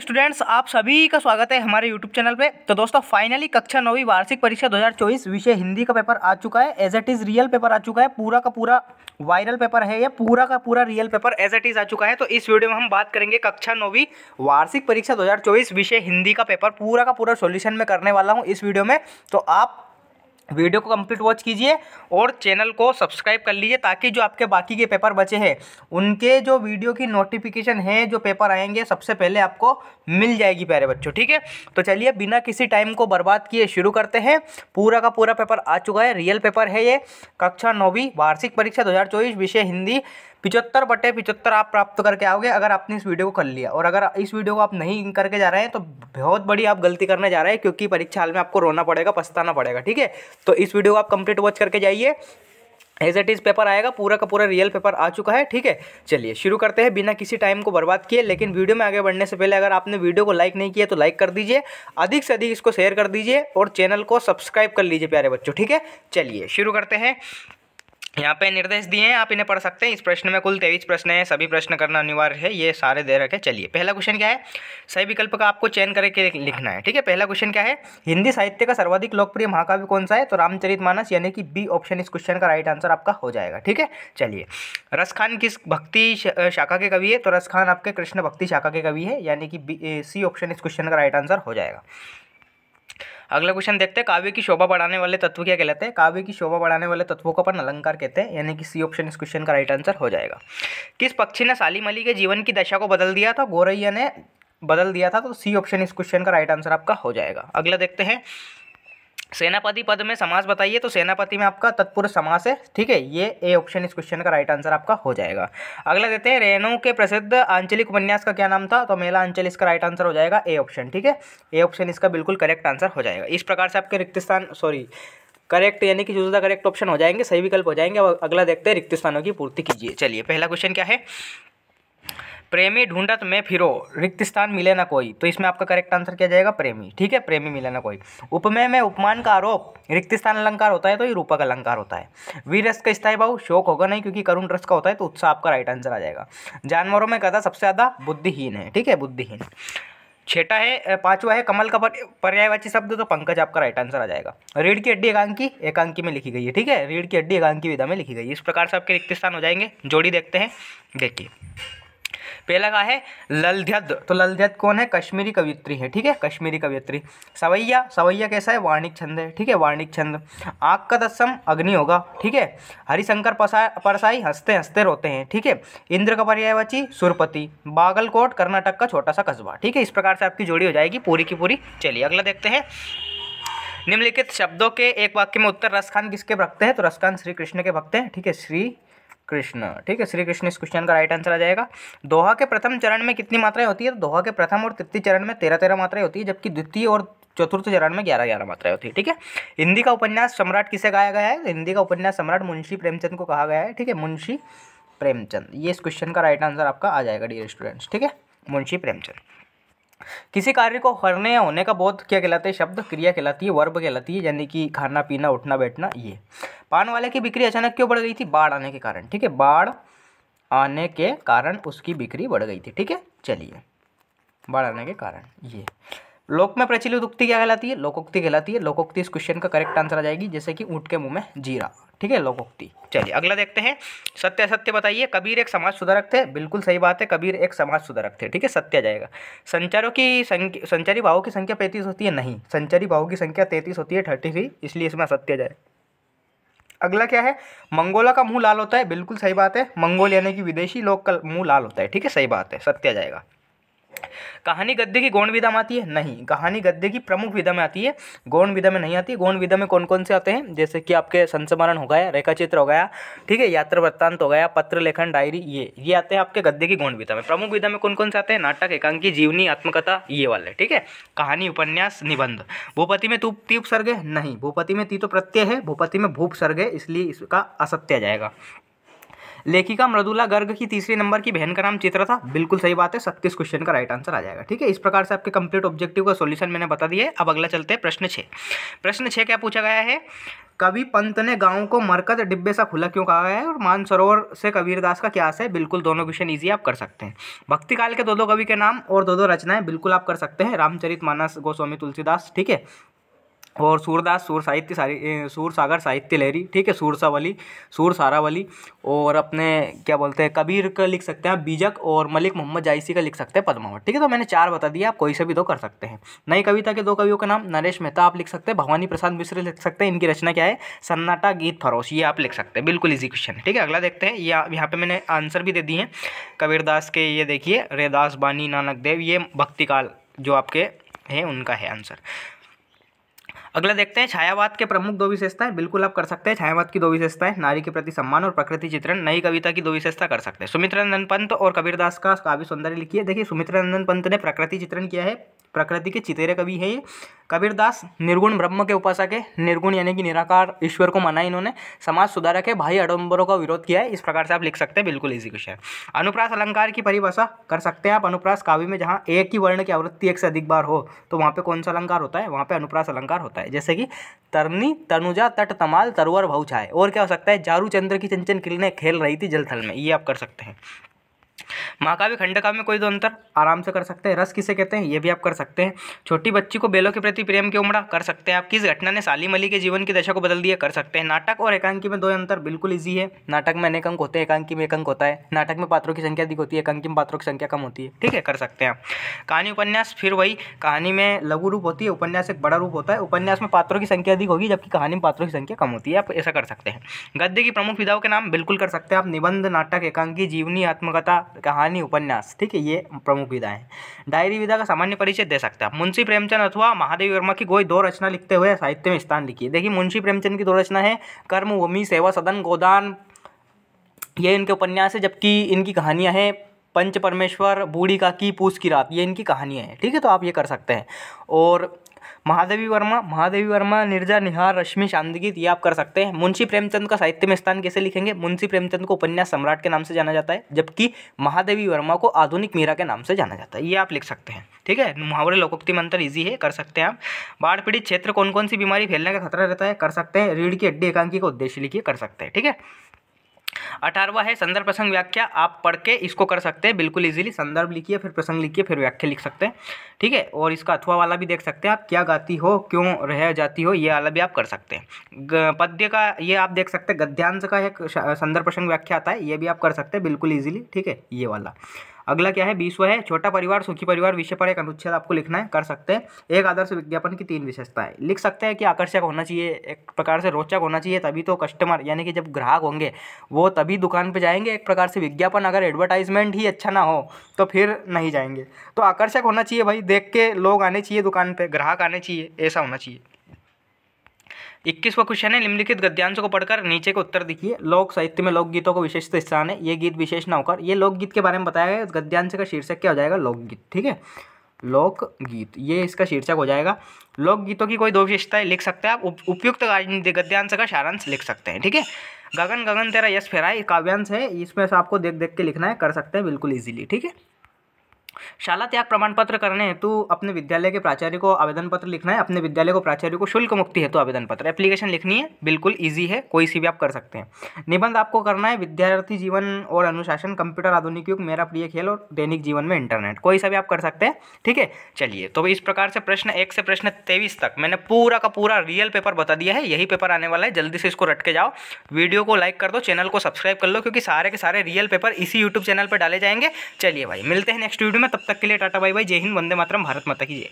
Students, आप सभी का स्वागत है हमारे यूट्यूब चैनल पे। तो दोस्तों, फाइनली कक्षा 9वीं वार्षिक परीक्षा 2024 विषय हिंदी का पेपर आ चुका है। As it is real paper आ चुका है। पूरा का पूरा वायरल पेपर है, या पूरा का पूरा real paper as it is आ चुका है। तो इस वीडियो में हम बात करेंगे कक्षा 9वीं वार्षिक परीक्षा 2024 विषय हिंदी का पेपर पूरा का पूरा सॉल्यूशन में करने वाला हूँ इस वीडियो में। तो आप वीडियो को कंप्लीट वॉच कीजिए और चैनल को सब्सक्राइब कर लीजिए, ताकि जो आपके बाकी के पेपर बचे हैं उनके जो वीडियो की नोटिफिकेशन है, जो पेपर आएंगे सबसे पहले आपको मिल जाएगी प्यारे बच्चों। ठीक है, तो चलिए बिना किसी टाइम को बर्बाद किए शुरू करते हैं। पूरा का पूरा पेपर आ चुका है, रियल पेपर है ये। कक्षा 9वीं वार्षिक परीक्षा 2024 विषय हिंदी 75/75 आप प्राप्त करके आओगे अगर आपने इस वीडियो को कर लिया। और अगर इस वीडियो को आप नहीं करके जा रहे हैं तो बहुत बड़ी आप गलती करने जा रहे हैं, क्योंकि परीक्षा हाल में आपको रोना पड़ेगा, पछताना पड़ेगा। ठीक है, तो इस वीडियो को आप कंप्लीट वॉच करके जाइए। एज इट इज़ पेपर आएगा, पूरा का पूरा रियल पेपर आ चुका है। ठीक है, चलिए शुरू करते हैं बिना किसी टाइम को बर्बाद किए। लेकिन वीडियो में आगे बढ़ने से पहले अगर आपने वीडियो को लाइक नहीं किया तो लाइक कर दीजिए, अधिक से अधिक इसको शेयर कर दीजिए और चैनल को सब्सक्राइब कर लीजिए प्यारे बच्चों। ठीक है, चलिए शुरू करते हैं। यहाँ पे निर्देश दिए हैं, आप इन्हें पढ़ सकते हैं। इस प्रश्न में कुल 23 प्रश्न हैं, सभी प्रश्न करना अनिवार्य है, ये सारे दे रखे। चलिए पहला क्वेश्चन क्या है, सही विकल्प का आपको चयन करके लिखना है। ठीक है, पहला क्वेश्चन क्या है, हिंदी साहित्य का सर्वाधिक लोकप्रिय महाकाव्य कौन सा है? तो रामचरितमानस, यानी कि बी ऑप्शन इस क्वेश्चन का राइट आंसर आपका हो जाएगा। ठीक है, चलिए रसखान किस भक्ति शाखा के कवि है? तो रसखान आपके कृष्ण भक्ति शाखा के कवि है, यानी कि सी ऑप्शन इस क्वेश्चन का राइट आंसर हो जाएगा। अगला क्वेश्चन देखते हैं, काव्य की शोभा बढ़ाने वाले तत्व क्या कहलाते हैं? काव्य की शोभा बढ़ाने वाले तत्वों को अपन अलंकार कहते हैं, यानी कि सी ऑप्शन इस क्वेश्चन का राइट आंसर हो जाएगा। किस पक्षी ने सालिम अली के जीवन की दशा को बदल दिया था? गौरैया ने बदल दिया था, तो सी ऑप्शन इस क्वेश्चन का राइट आंसर आपका हो जाएगा। अगला देखते हैं, सेनापति पद में समास बताइए। तो सेनापति में आपका तत्पुरुष समास है। ठीक है, ये ए ऑप्शन इस क्वेश्चन का राइट आंसर आपका हो जाएगा। अगला देते हैं, रेणु के प्रसिद्ध आंचलिक उपन्यास का क्या नाम था? तो मेला अंचल इसका राइट आंसर हो जाएगा ए ऑप्शन। ठीक है, ए ऑप्शन इसका बिल्कुल करेक्ट आंसर हो जाएगा। इस प्रकार से आपके रिक्त स्थान करेक्ट, यानी कि चूज द करेक्ट ऑप्शन हो जाएंगे, सही विकल्प हो जाएंगे। अब अगला देखते हैं, रिक्त स्थानों की पूर्ति कीजिए। चलिए पहला क्वेश्चन क्या है, प्रेमी ढूंढत में फिरो रिक्त स्थान मिले ना कोई। तो इसमें आपका करेक्ट आंसर क्या जाएगा? प्रेमी। ठीक है, प्रेमी मिले ना कोई। उपमेय में उपमान का आरोप रिक्त स्थान अलंकार होता है, तो ये रूपक अलंकार होता है। वीर रस का स्थायी भाव शोक होगा नहीं, क्योंकि करुण रस का होता है, तो उत्साह आपका राइट आंसर आ जाएगा। जानवरों में गधा सबसे ज्यादा बुद्धिहीन है। ठीक है, बुद्धिहीन। छठा है, पांचवा है, कमल का पर्यायवाची शब्द, तो पंकज आपका राइट आंसर आ जाएगा। रीढ़ की हड्डी एकांकी एकांकी में लिखी गई है। ठीक है, रीढ़ की हड्डी एकांकी विधा में लिखी गई है। इस प्रकार से आपके रिक्त स्थान हो जाएंगे। जोड़ी देखते हैं, देखिए पहला का है ललध्यद। तो ललध्यद कौन है? कश्मीरी कवियत्री है। ठीक है, कश्मीरी कवियत्री। सवैया, सवैया कैसा है? वार्णिक छंद है। ठीक है, वार्णिक छंद। आग का तत्सम अग्नि होगा। ठीक है, हरिशंकर परसाई हंसते हंसते रोते हैं। ठीक है, इंद्र का पर्यायवाची सुरपति। बागलकोट कर्नाटक का छोटा सा कस्बा। ठीक है, इस प्रकार से आपकी जोड़ी हो जाएगी पूरी की पूरी। चलिए अगला देखते हैं, निम्नलिखित शब्दों के एक वाक्य में उत्तर रसखान किसके भक्त हैं? तो रसखान श्री कृष्ण के भक्त हैं। ठीक है, श्री कृष्ण। ठीक है, श्री कृष्ण इस क्वेश्चन का राइट आंसर आ जाएगा। दोहा के प्रथम चरण में कितनी मात्राएं होती है? तो दोहा के प्रथम और तृतीय चरण में 13-13 मात्राएं होती है, जबकि द्वितीय और चतुर्थ चरण में 11-11 मात्राएं होती है। ठीक है, हिंदी का उपन्यास सम्राट किसे गाया गया है? तो हिंदी का उपन्यास सम्राट मुंशी प्रेमचंद को कहा गया है। ठीक है, मुंशी प्रेमचंद, ये इस क्वेश्चन का राइट आंसर आपका आ जाएगा डियर स्टूडेंट्स। ठीक है, मुंशी प्रेमचंद। किसी कार्य को करने या होने का बोध क्या कहलाते हैं? शब्द क्रिया कहलाती है, वर्ब कहलाती है, यानी कि खाना पीना उठना बैठना। ये पान वाले की बिक्री अचानक क्यों बढ़ गई थी? बाढ़ आने के कारण। ठीक है, बाढ़ आने के कारण उसकी बिक्री बढ़ गई थी। ठीक है, चलिए बाढ़ आने के कारण। ये लोक में प्रचलित उक्ति क्या कहलाती है? लोकोक्ति कहलाती है। लोकोक्ति इस क्वेश्चन का करेक्ट आंसर आ जाएगी, जैसे कि ऊँट के मुंह में जीरा। ठीक है, लोकोक्ति। चलिए अगला देखते हैं, सत्य असत्य बताइए। कबीर एक समाज सुधारक थे। बिल्कुल सही बात है, कबीर एक समाज सुधारक थे। ठीक है, सत्य आ जाएगा। संचारी भावों की संख्या 35 होती है? नहीं, संचारी भावों की संख्या 33 होती है, 33, इसलिए इसमें असत्य आ जाए। अगला क्या है, मंगोला का मुंह लाल होता है। बिल्कुल सही बात है, मंगोल यानी कि विदेशी लोग का मुंह लाल होता है। ठीक है, सही बात है, सत्य आ जाएगा। कहानी गद्य की गौण विधा में आती है? नहीं, कहानी गद्य की प्रमुख विधा में आती है, गौण विधा में नहीं आती। गौण विधा में कौन कौन से आते हैं? जैसे कि आपके संस्मरण हो गया, रेखाचित्र हो गया, ठीक है, यात्रा वृत्तांत हो गया, पत्र लेखन, डायरी, ये आते हैं आपके गद्य की गौण विधा में। प्रमुख विधा में कौन कौन से आते हैं? नाटक, एकांकी, जीवनी, आत्मकथा, ये वाले। ठीक है, कहानी, उपन्यास, निबंध। भूपति में ती उपसर्ग है? नहीं, भूपति में ती तो प्रत्यय है, भूपति में भू उपसर्ग है, इसलिए इसका असत्य आ जाएगा। लेखिका मृदुला गर्ग की तीसरी नंबर की बहन का नाम चित्रा था, बिल्कुल सही बात है, 37 क्वेश्चन का राइट आंसर आ जाएगा। ठीक है, इस प्रकार से आपके कंप्लीट ऑब्जेक्टिव का सॉल्यूशन मैंने बता दिया है। अब अगला चलते हैं प्रश्न 6। प्रश्न 6 क्या पूछा गया है, कवि पंत ने गांव को मरकत डिब्बे सा खुला क्यों कहा है, और मानसरोवर से कबीरदास का क्या आशय है। बिल्कुल दोनों क्वेश्चन इजी आप कर सकते हैं। भक्ति काल के दो कवि के नाम और दो रचनाएं, बिल्कुल आप कर सकते हैं। रामचरितमानस गोस्वामी तुलसीदास, ठीक है, और सूरदास सूर सागर साहित्य लहरी, ठीक है, सूरसावली सूर सारावली, और अपने क्या बोलते हैं कबीर का लिख सकते हैं आप बीजक, और मलिक मोहम्मद जायसी का लिख सकते हैं पद्मावत। ठीक है, तो मैंने 4 बता दिया, आप कोई से भी 2 कर सकते हैं। नई कविता के 2 कवियों का नाम, नरेश मेहता आप लिख सकते हैं, भवानी प्रसाद मिश्र लिख सकते हैं, इनकी रचना क्या है, सन्नाटा गीत फरोश, ये आप लिख सकते हैं, बिल्कुल ईजी क्वेश्चन है। ठीक है, अगला देखते हैं, यहाँ पे मैंने आंसर भी दे दिए हैं कबीरदास के, ये देखिए रैदास बानी नानक देव, ये भक्तिकाल जो आपके हैं उनका है आंसर। अगला देखते हैं, छायावाद के प्रमुख 2 विशेषताएं, बिल्कुल आप कर सकते हैं। छायावाद की 2 विशेषताएं, नारी के प्रति सम्मान और प्रकृति चित्रण। नई कविता की 2 विशेषता कर सकते हैं, सुमित्रानंद पंत और कबीरदास का काव्य सौंदर्य लिखिए। देखिए सुमित्रानंद पंत ने प्रकृति चित्रण किया है, प्रकृति के चितेरे कवि है ये। कबीरदास निर्गुण ब्रह्म के उपासक है, निर्गुण यानी कि निराकार ईश्वर को माना इन्होंने। समाज सुधारक है, भाई आडम्बरों का विरोध किया है। इस प्रकार से आप लिख सकते हैं, बिल्कुल इजी क्वेश्चन। अनुप्रास अलंकार की परिभाषा कर सकते हैं आप। अनुप्रास काव्य में जहाँ एक ही वर्ण की आवृत्ति एक से अधिक बार हो तो वहाँ पे कौन सा अलंकार होता है, वहाँ पे अनुप्रास अलंकार होता है। जैसे कि तरनी तनुजा तट तमाल तरुवर भऊ छाए, और क्या हो सकता है, जारू चंद्र की चंचल किरणें खेल रही थी जलथल में, ये आप कर सकते हैं। महाकाव्य खंडकाव्य में कोई 2 अंतर आराम से कर सकते हैं। रस किसे कहते हैं, ये भी आप कर सकते हैं। छोटी बच्ची को बेलों के प्रति प्रेम क्यों उमड़ा, कर सकते हैं आप। किस घटना ने साली मली के जीवन की दशा को बदल दिया, कर सकते हैं। नाटक और एकांकी में 2 अंतर, बिल्कुल इजी है। नाटक में अनेक अंक होते हैं, एकांकी में एक अंक होता है। नाटक में पात्रों की संख्या अधिक होती है, एकांकी में पात्रों की संख्या कम होती है। ठीक है, कर सकते हैं आप। कहानी उपन्यास फिर वही, कहानी में लघु रूप होती है, उपन्यास एक बड़ा रूप होता है। उपन्यास में पात्रों की संख्या अधिक होगी जबकि कहानी में पात्रों की संख्या कम होती है, आप ऐसा कर सकते हैं। गद्य की प्रमुख विधाओं के नाम, बिल्कुल कर सकते हैं आप। निबंध, नाटक, एकांकी, जीवनी, आत्मकथा, कहानी, उपन्यास, ठीक है, ये प्रमुख विधा है। डायरी विधा का सामान्य परिचय दे सकते हैं आप। मुंशी प्रेमचंद अथवा महादेवी वर्मा की कोई 2 रचना लिखते हुए साहित्य में स्थान लिखिए। देखिए मुंशी प्रेमचंद की 2 रचना है, कर्मभूमि, सेवा सदन, गोदान, ये इनके उपन्यास है। जबकि इनकी कहानियां हैं पंच परमेश्वर, बूढ़ी काकी, पूस की रात, ये इनकी कहानियां हैं। ठीक है, तो आप ये कर सकते हैं। और महादेवी वर्मा निर्जा निहार, रश्मि, शांतिगीत, ये आप कर सकते हैं। मुंशी प्रेमचंद का साहित्य में स्थान कैसे लिखेंगे, मुंशी प्रेमचंद को उपन्यास सम्राट के नाम से जाना जाता है, जबकि महादेवी वर्मा को आधुनिक मीरा के नाम से जाना जाता है, ये आप लिख सकते हैं। ठीक है, मुहावरे लोकोक्ति मंत्र इजी है, कर सकते हैं आप। बाढ़ पीड़ित क्षेत्र कौन कौन सी बीमारी फैलने का खतरा रहता है, कर सकते हैं। रीढ़ की हड्डी एकांकी का उद्देश्य लिखिए, कर सकते हैं। ठीक है, 18वां है संदर्भ प्रसंग व्याख्या, आप पढ़ के इसको कर सकते हैं बिल्कुल इजीली। संदर्भ लिखिए, फिर प्रसंग लिखिए, फिर व्याख्या लिख सकते हैं। ठीक है, और इसका अथवा वाला भी देख सकते हैं आप, क्या गाती हो क्यों रह जाती हो, ये वाला भी आप कर सकते हैं। पद्य का ये आप देख सकते हैं, गद्यांश का एक संदर्भ प्रसंग व्याख्या आता है, ये भी आप कर सकते हैं बिल्कुल ईजिली। ठीक है, ये वाला। अगला क्या है, 20वां है छोटा परिवार सुखी परिवार विषय पर एक अनुच्छेद आपको लिखना है, कर सकते हैं। एक आदर्श विज्ञापन की 3 विशेषताएं लिख सकते हैं कि आकर्षक होना चाहिए, एक प्रकार से रोचक होना चाहिए, तभी तो कस्टमर यानी कि जब ग्राहक होंगे वो तभी दुकान पे जाएंगे। एक प्रकार से विज्ञापन अगर एडवर्टाइजमेंट ही अच्छा ना हो तो फिर नहीं जाएंगे। तो आकर्षक होना चाहिए भाई, देख के लोग आने चाहिए दुकान पर, ग्राहक आने चाहिए, ऐसा होना चाहिए। 21वां क्वेश्चन है, निम्नलिखित गद्यांशों को पढ़कर नीचे के उत्तर दिखिए। लोक साहित्य में लोकगीतों को विशेष स्थान है, ये गीत विशेष न होकर ये लोकगीत के बारे में बताया गया। गद्यांश का शीर्षक क्या हो जाएगा, लोकगीत। ठीक है, लोकगीत ये इसका शीर्षक हो जाएगा। लोकगीतों की कोई 2 विशेषताएं लिख सकते हैं आप। उपयुक्त गद्यांश का सारांश लिख सकते हैं। ठीक है, गगन गगन तेरा यश फहराए काव्यांश है, इसमें से आपको देख देख के लिखना है, कर सकते हैं बिल्कुल ईजिली। ठीक है, शाला त्याग प्रमाण पत्र करने हेतु अपने विद्यालय के प्राचार्य को आवेदन पत्र लिखना है। अपने विद्यालय को प्राचार्य को शुल्क मुक्ति हेतु आवेदन पत्र एप्लीकेशन लिखनी है, बिल्कुल इजी है, कोई सी भी आप कर सकते हैं। निबंध आपको करना है विद्यार्थी जीवन और अनुशासन, कंप्यूटर आधुनिक युग, मेरा प्रिय खेल और दैनिक जीवन में इंटरनेट, कोई सा भी आप कर सकते हैं। ठीक है, चलिए तो इस प्रकार से प्रश्न 1 से प्रश्न 23 तक मैंने पूरा का पूरा रियल पेपर बता दिया है। यही पेपर आने वाला है, जल्दी से इसको रट के जाओ। वीडियो को लाइक कर दो, चैनल को सब्सक्राइब कर लो, क्योंकि सारे के सारे रियल पेपर इसी यूट्यूब चैनल पर डाले जाएंगे। चलिए भाई, मिलते हैं नेक्स्ट वीडियो में, तब तक के लिए टाटा बाय बाय, जय हिंद, वंदे मातरम, भारत माता की जय।